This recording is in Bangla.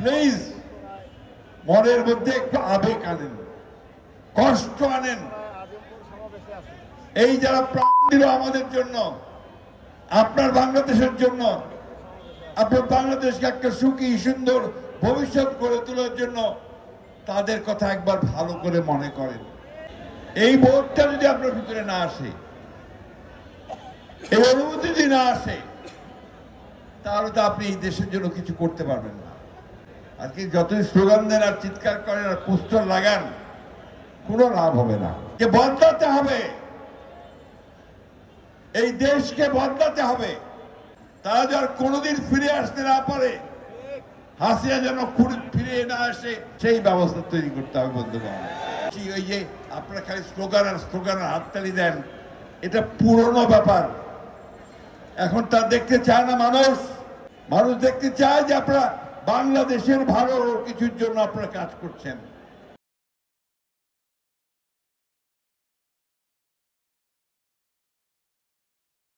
প্লিজ মনের মধ্যে একটু আবেগ আনেন, কষ্ট আনেন। এই যারা প্রাণ দিল আমাদের জন্য, আপনার বাংলাদেশের জন্য, আপনার বাংলাদেশকে একটা সুখী সুন্দর ভবিষ্যৎ গড়ে তোলার জন্য, তাদের কথা একবার ভালো করে মনে করেন। এই বোধটা যদি আপনার ভিতরে না আসে, এই অনুভূতি যদি না আসে, তাহলে তো আপনি এই দেশের জন্য কিছু করতে পারবেন না। আজকে যতই স্লোগান দেন আর চিৎকার করেন আর পোস্টার লাগান, কোনো লাভ হবে না। যে বদলাতে হবে, এই দেশকে বদলাতে হবে। তারা যার কোনোদিন ফিরে আসতে না পারে, হাসিনা যেন ফিরে না আসে, সেই ব্যবস্থা তৈরি করতে হবে বন্ধুগণ। ওই যে আপনারা খালি স্লোগান আর হাততালি দেন, এটা পুরনো ব্যাপার। এখন তা দেখতে চায় না মানুষ। মানুষ দেখতে চায় যে আপনারা বাংলাদেশের ভালো কিছুর জন্য আপনারা কাজ করছেন।